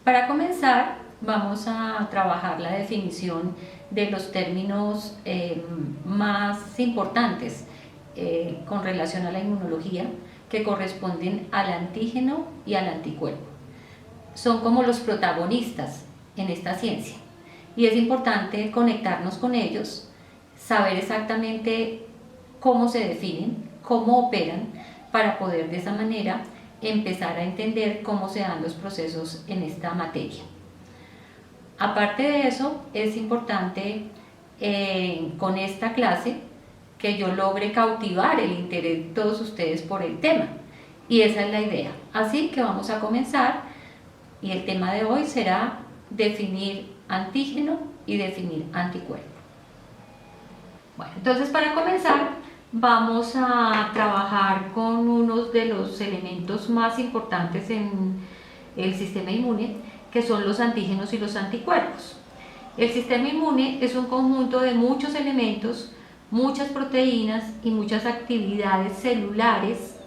Para comenzar, vamos a trabajar la definición de los términos más importantes con relación a la inmunología, que corresponden al antígeno y al anticuerpo. Son como los protagonistas en esta ciencia y es importante conectarnos con ellos, saber exactamente cómo se definen, cómo operan, para poder de esa manera empezar a entender cómo se dan los procesos en esta materia. Aparte de eso, es importante con esta clase que yo logre cautivar el interés de todos ustedes por el tema, y esa es la idea. Así que vamos a comenzar, y el tema de hoy será definir antígeno y definir anticuerpo. Bueno, entonces para comenzar vamos a trabajar con uno de los elementos más importantes en el sistema inmune, que son los antígenos y los anticuerpos. El sistema inmune es un conjunto de muchos elementos, muchas proteínas y muchas actividades celulares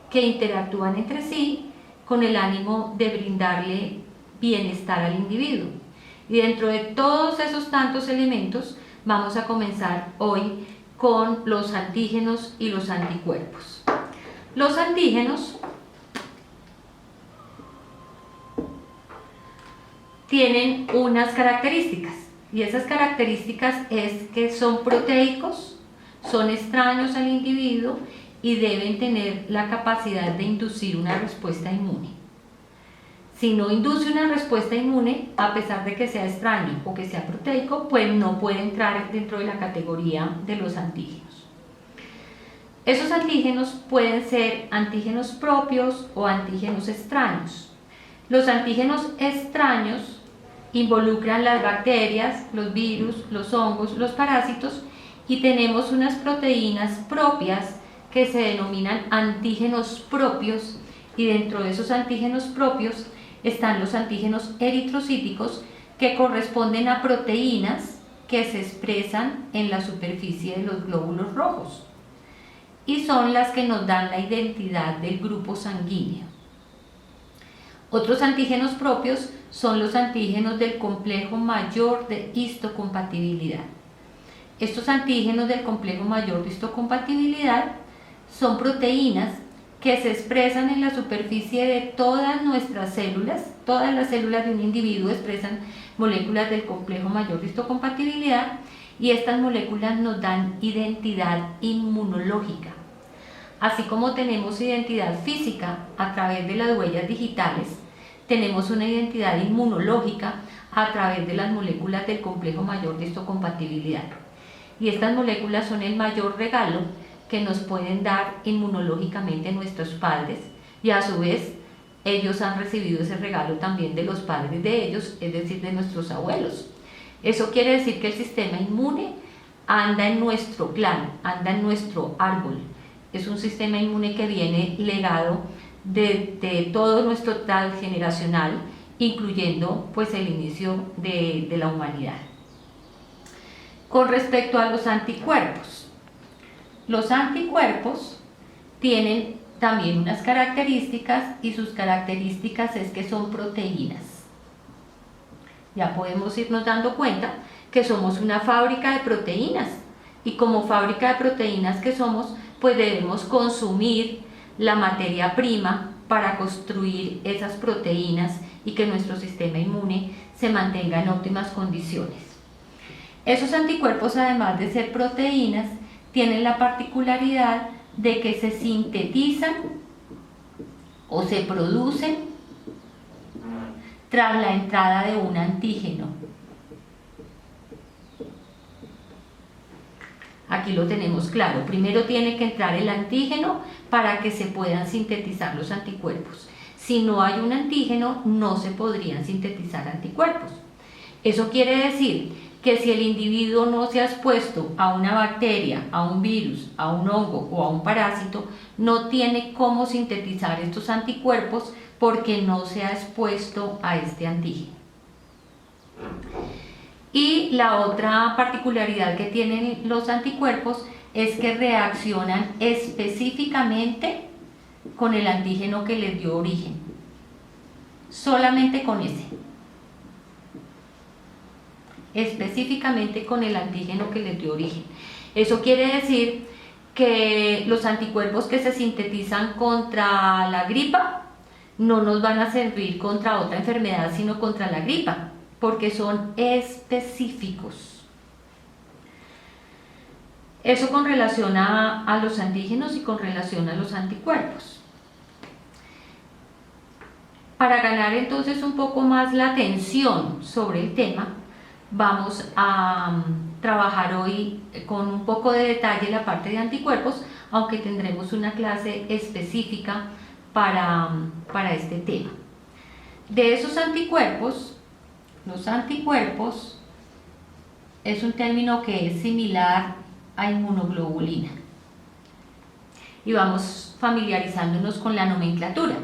que interactúan entre sí con el ánimo de brindarle bienestar al individuo. Y dentro de todos esos tantos elementos vamos a comenzar hoy con los antígenos y los anticuerpos. Los antígenos tienen unas características, y esas características es que son proteicos, son extraños al individuo y deben tener la capacidad de inducir una respuesta inmune. Si no induce una respuesta inmune, a pesar de que sea extraño o que sea proteico, pues no puede entrar dentro de la categoría de los antígenos. Esos antígenos pueden ser antígenos propios o antígenos extraños. Los antígenos extraños involucran las bacterias, los virus, los hongos, los parásitos, y tenemos unas proteínas propias que se denominan antígenos propios, y dentro de esos antígenos propios están los antígenos eritrocíticos, que corresponden a proteínas que se expresan en la superficie de los glóbulos rojos y son las que nos dan la identidad del grupo sanguíneo. Otros antígenos propios son los antígenos del complejo mayor de histocompatibilidad. Estos antígenos del complejo mayor de histocompatibilidad son proteínas que se expresan en la superficie de todas nuestras células. Todas las células de un individuo expresan moléculas del complejo mayor de histocompatibilidad, y estas moléculas nos dan identidad inmunológica. Así como tenemos identidad física a través de las huellas digitales, tenemos una identidad inmunológica a través de las moléculas del complejo mayor de histocompatibilidad. Y estas moléculas son el mayor regalo que nos pueden dar inmunológicamente nuestros padres, y a su vez ellos han recibido ese regalo también de los padres de ellos, es decir, de nuestros abuelos. Eso quiere decir que el sistema inmune anda en nuestro clan, anda en nuestro árbol. Es un sistema inmune que viene legado de todo nuestro transgeneracional, incluyendo pues el inicio de la humanidad. Con respecto a los anticuerpos tienen también unas características, y sus características es que son proteínas. Ya podemos irnos dando cuenta que somos una fábrica de proteínas, y como fábrica de proteínas que somos, pues debemos consumir la materia prima para construir esas proteínas y que nuestro sistema inmune se mantenga en óptimas condiciones. Esos anticuerpos, además de ser proteínas, tienen la particularidad de que se sintetizan o se producen tras la entrada de un antígeno. Aquí lo tenemos claro. Primero tiene que entrar el antígeno para que se puedan sintetizar los anticuerpos. Si no hay un antígeno, no se podrían sintetizar anticuerpos. Eso quiere decir que si el individuo no se ha expuesto a una bacteria, a un virus, a un hongo o a un parásito, no tiene cómo sintetizar estos anticuerpos porque no se ha expuesto a este antígeno. Y la otra particularidad que tienen los anticuerpos es que reaccionan específicamente con el antígeno que les dio origen, solamente con ese. específicamente con el antígeno que les dio origen. Eso quiere decir que los anticuerpos que se sintetizan contra la gripa no nos van a servir contra otra enfermedad, sino contra la gripa, porque son específicos. Eso con relación a los antígenos y con relación a los anticuerpos. Para ganar entonces un poco más la atención sobre el tema, vamos a trabajar hoy con un poco de detalle la parte de anticuerpos, aunque tendremos una clase específica para este tema. De esos anticuerpos, los anticuerpos es un término que es similar a inmunoglobulina. Y vamos familiarizándonos con la nomenclatura.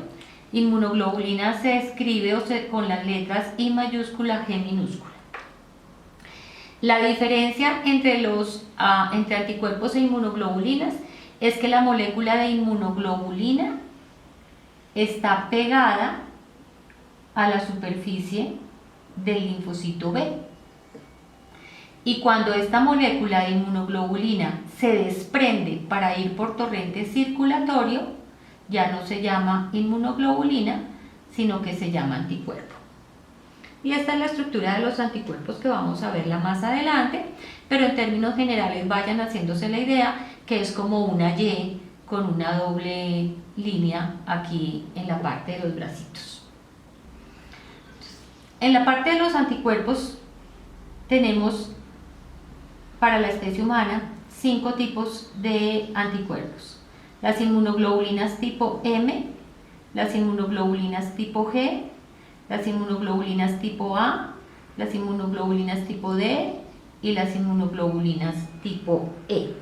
Inmunoglobulina se escribe con las letras I mayúscula, G minúscula. La diferencia entre anticuerpos e inmunoglobulinas es que la molécula de inmunoglobulina está pegada a la superficie del linfocito B. Y cuando esta molécula de inmunoglobulina se desprende para ir por torrente circulatorio, ya no se llama inmunoglobulina, sino que se llama anticuerpo. Y esta es la estructura de los anticuerpos que vamos a verla más adelante, pero en términos generales vayan haciéndose la idea que es como una Y con una doble línea aquí en la parte de los bracitos. En la parte de los anticuerpos tenemos para la especie humana 5 tipos de anticuerpos. Las inmunoglobulinas tipo M, las inmunoglobulinas tipo G, las inmunoglobulinas tipo A, las inmunoglobulinas tipo D y las inmunoglobulinas tipo E.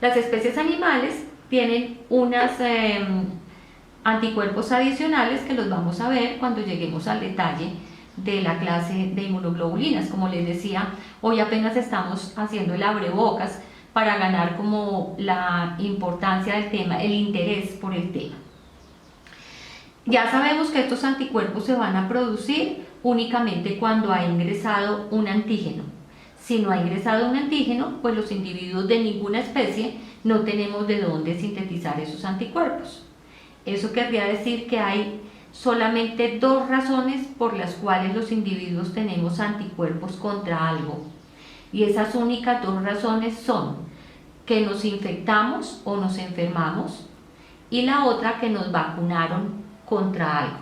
Las especies animales tienen unos anticuerpos adicionales que los vamos a ver cuando lleguemos al detalle de la clase de inmunoglobulinas. Como les decía, hoy apenas estamos haciendo el abrebocas para ganar como la importancia del tema, el interés por el tema. Ya sabemos que estos anticuerpos se van a producir únicamente cuando ha ingresado un antígeno. Si no ha ingresado un antígeno, pues los individuos de ninguna especie no tenemos de dónde sintetizar esos anticuerpos. Eso querría decir que hay solamente 2 razones por las cuales los individuos tenemos anticuerpos contra algo. Y esas únicas 2 razones son que nos infectamos o nos enfermamos y la otra que nos vacunaron contra algo.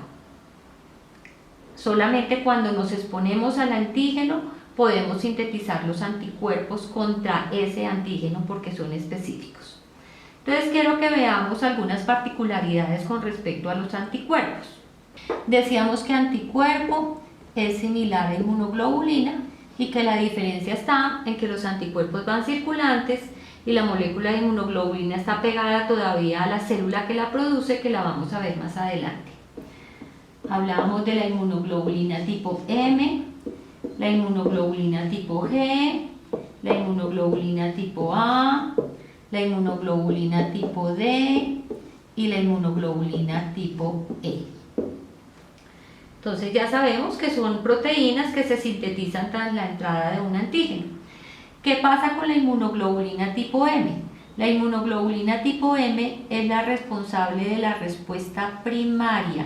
Solamente cuando nos exponemos al antígeno podemos sintetizar los anticuerpos contra ese antígeno porque son específicos. Entonces quiero que veamos algunas particularidades con respecto a los anticuerpos. Decíamos que anticuerpo es similar a inmunoglobulina y que la diferencia está en que los anticuerpos van circulantes y la molécula de inmunoglobulina está pegada todavía a la célula que la produce, que la vamos a ver más adelante. Hablábamos de la inmunoglobulina tipo M, la inmunoglobulina tipo G, la inmunoglobulina tipo A, la inmunoglobulina tipo D y la inmunoglobulina tipo E. Entonces ya sabemos que son proteínas que se sintetizan tras la entrada de un antígeno. ¿Qué pasa con la inmunoglobulina tipo M? La inmunoglobulina tipo M es la responsable de la respuesta primaria.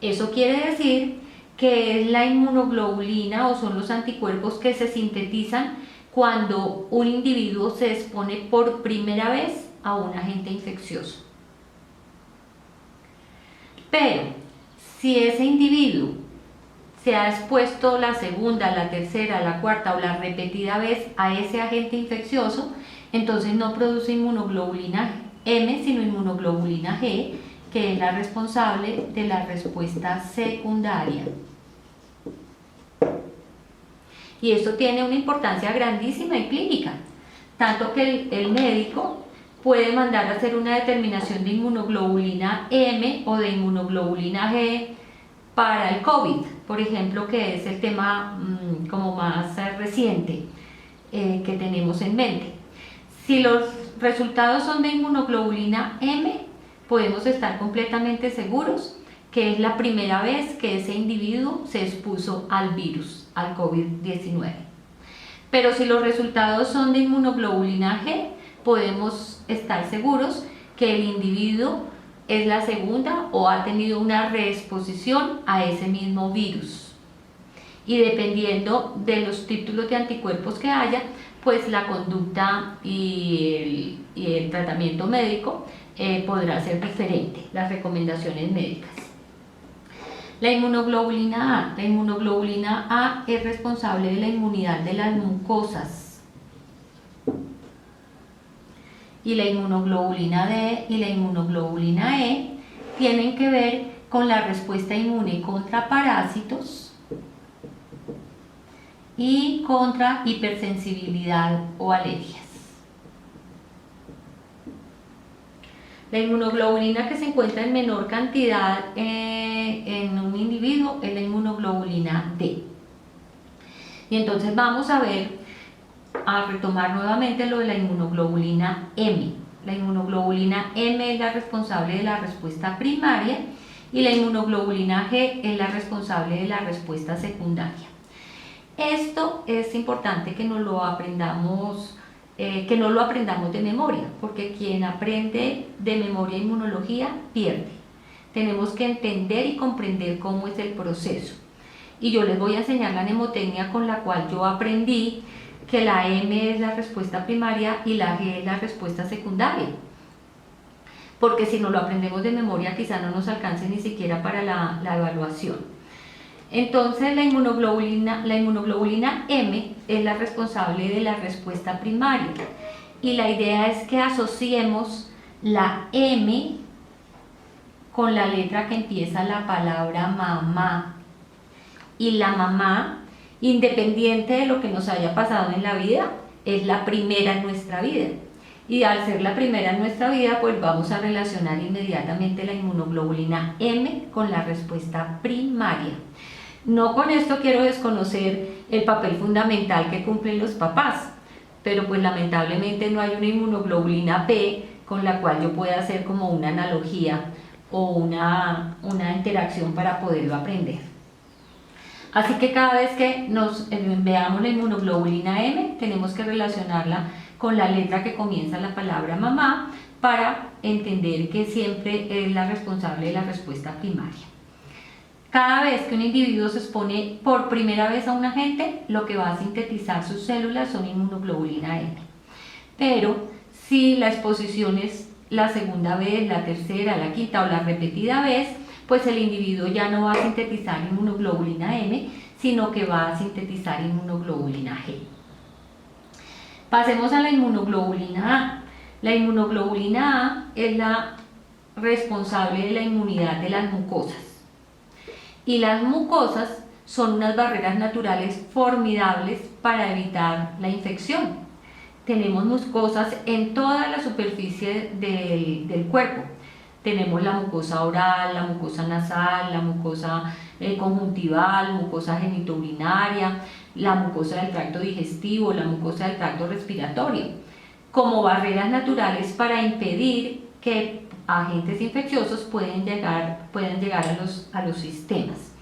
Eso quiere decir que es la inmunoglobulina o son los anticuerpos que se sintetizan cuando un individuo se expone por primera vez a un agente infeccioso. Pero si ese individuo se ha expuesto la segunda, la tercera, la cuarta o la repetida vez a ese agente infeccioso, entonces no produce inmunoglobulina M, sino inmunoglobulina G, que es la responsable de la respuesta secundaria. Y esto tiene una importancia grandísima en clínica, tanto que el médico puede mandar a hacer una determinación de inmunoglobulina M o de inmunoglobulina G para el COVID, por ejemplo, que es el tema como más reciente que tenemos en mente. Si los resultados son de inmunoglobulina M, podemos estar completamente seguros que es la primera vez que ese individuo se expuso al virus. al COVID-19. Pero si los resultados son de inmunoglobulina G, podemos estar seguros que el individuo es la segunda o ha tenido una reexposición a ese mismo virus. Y dependiendo de los títulos de anticuerpos que haya, pues la conducta y el tratamiento médico podrá ser diferente, las recomendaciones médicas. La inmunoglobulina A. La inmunoglobulina A es responsable de la inmunidad de las mucosas. Y la inmunoglobulina D y la inmunoglobulina E tienen que ver con la respuesta inmune contra parásitos y contra hipersensibilidad o alergias. La inmunoglobulina que se encuentra en menor cantidad en un individuo es la inmunoglobulina D. Y entonces vamos a retomar nuevamente lo de la inmunoglobulina M. La inmunoglobulina M es la responsable de la respuesta primaria y la inmunoglobulina G es la responsable de la respuesta secundaria. Esto es importante que no lo aprendamos de memoria, porque quien aprende de memoria inmunología pierde. Tenemos que entender y comprender cómo es el proceso. Y yo les voy a enseñar la mnemotecnia con la cual yo aprendí que la M es la respuesta primaria y la G es la respuesta secundaria. Porque si no lo aprendemos de memoria, quizá no nos alcance ni siquiera para la evaluación. Entonces la inmunoglobulina M es la responsable de la respuesta primaria y la idea es que asociemos la M con la letra que empieza la palabra mamá, y la mamá, independiente de lo que nos haya pasado en la vida, es la primera en nuestra vida, y al ser la primera en nuestra vida, pues vamos a relacionar inmediatamente la inmunoglobulina M con la respuesta primaria. No con esto quiero desconocer el papel fundamental que cumplen los papás, pero pues lamentablemente no hay una inmunoglobulina P con la cual yo pueda hacer como una analogía o una interacción para poderlo aprender. Así que cada vez que nos veamos la inmunoglobulina M, tenemos que relacionarla con la letra que comienza la palabra mamá para entender que siempre es la responsable de la respuesta primaria. Cada vez que un individuo se expone por primera vez a un agente, lo que va a sintetizar sus células son inmunoglobulina M. Pero si la exposición es la segunda vez, la tercera, la quinta o la repetida vez, pues el individuo ya no va a sintetizar inmunoglobulina M, sino que va a sintetizar inmunoglobulina G. Pasemos a la inmunoglobulina A. La inmunoglobulina A es la responsable de la inmunidad de las mucosas. Y las mucosas son unas barreras naturales formidables para evitar la infección. Tenemos mucosas en toda la superficie del cuerpo. Tenemos la mucosa oral, la mucosa nasal, la mucosa conjuntival, mucosa genitourinaria, la mucosa del tracto digestivo, la mucosa del tracto respiratorio, como barreras naturales para impedir que agentes infecciosos puedan llegar a los sistemas.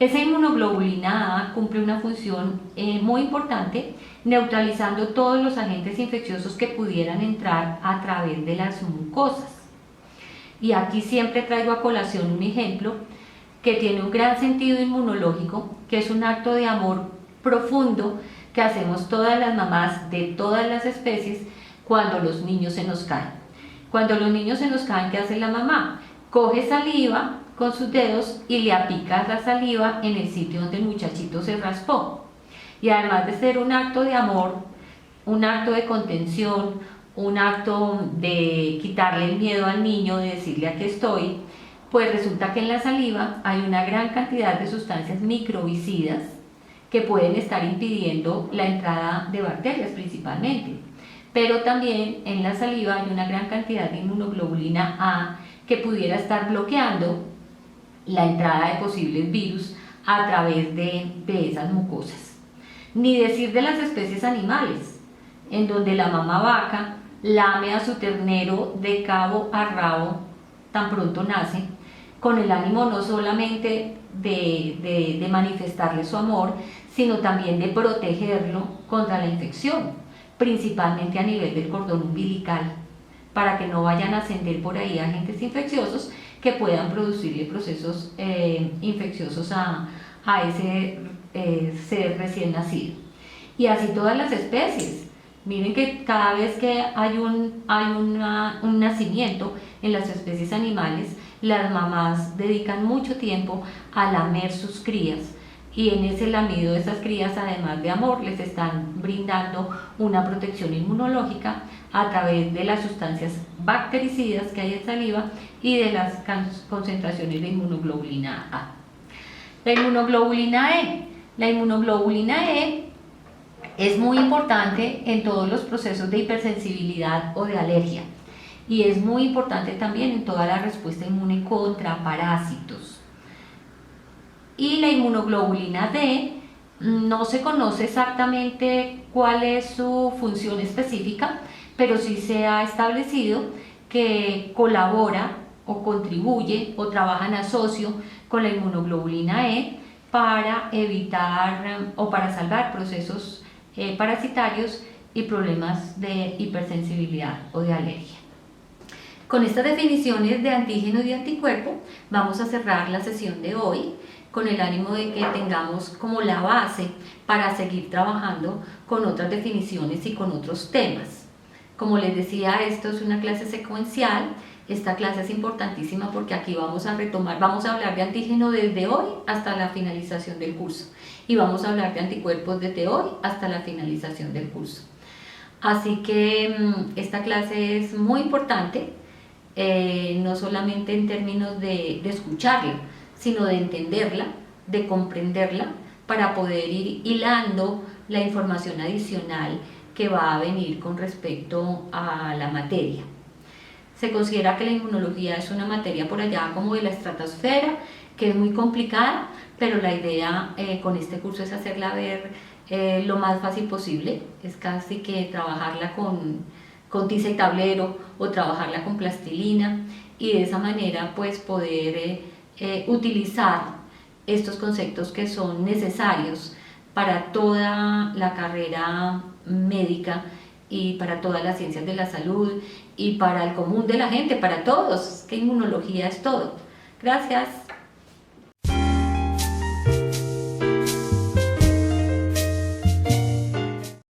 Esa inmunoglobulina A cumple una función muy importante, neutralizando todos los agentes infecciosos que pudieran entrar a través de las mucosas. Y aquí siempre traigo a colación un ejemplo que tiene un gran sentido inmunológico, que es un acto de amor profundo que hacemos todas las mamás de todas las especies cuando los niños se nos caen. Cuando los niños se nos caen, ¿qué hace la mamá? Coge saliva con sus dedos y le aplica la saliva en el sitio donde el muchachito se raspó. Y además de ser un acto de amor, un acto de contención, un acto de quitarle el miedo al niño, de decirle aquí estoy, pues resulta que en la saliva hay una gran cantidad de sustancias microbicidas que pueden estar impidiendo la entrada de bacterias principalmente. Pero también en la saliva hay una gran cantidad de inmunoglobulina A que pudiera estar bloqueando la entrada de posibles virus a través de esas mucosas. Ni decir de las especies animales, en donde la mamá vaca lame a su ternero de cabo a rabo tan pronto nace, con el ánimo no solamente de manifestarle su amor, sino también de protegerlo contra la infección, principalmente a nivel del cordón umbilical, para que no vayan a ascender por ahí agentes infecciosos que puedan producirle procesos infecciosos a ese ser recién nacido. Y así todas las especies. Miren que cada vez que hay un nacimiento en las especies animales, las mamás dedican mucho tiempo a lamer sus crías, y en ese lamido de esas crías, además de amor, les están brindando una protección inmunológica a través de las sustancias bactericidas que hay en saliva y de las concentraciones de inmunoglobulina A. La inmunoglobulina E. La inmunoglobulina E es muy importante en todos los procesos de hipersensibilidad o de alergia, y es muy importante también en toda la respuesta inmune contra parásitos. Y la inmunoglobulina D no se conoce exactamente cuál es su función específica, pero sí se ha establecido que colabora o contribuye o trabaja en asocio con la inmunoglobulina E para evitar o para salvar procesos parasitarios y problemas de hipersensibilidad o de alergia. Con estas definiciones de antígeno y de anticuerpo vamos a cerrar la sesión de hoy, con el ánimo de que tengamos como la base para seguir trabajando con otras definiciones y con otros temas. Como les decía, esto es una clase secuencial. Esta clase es importantísima porque aquí vamos a retomar, vamos a hablar de antígeno desde hoy hasta la finalización del curso, y vamos a hablar de anticuerpos desde hoy hasta la finalización del curso. Así que esta clase es muy importante, no solamente en términos de escucharla, sino de entenderla, de comprenderla, para poder ir hilando la información adicional que va a venir con respecto a la materia. Se considera que la inmunología es una materia por allá como de la estratosfera, que es muy complicada, pero la idea con este curso es hacerla ver lo más fácil posible. Es casi que trabajarla con tiza y tablero o trabajarla con plastilina, y de esa manera pues poder utilizar estos conceptos que son necesarios para toda la carrera médica y para todas las ciencias de la salud y para el común de la gente, para todos, que inmunología es todo. Gracias.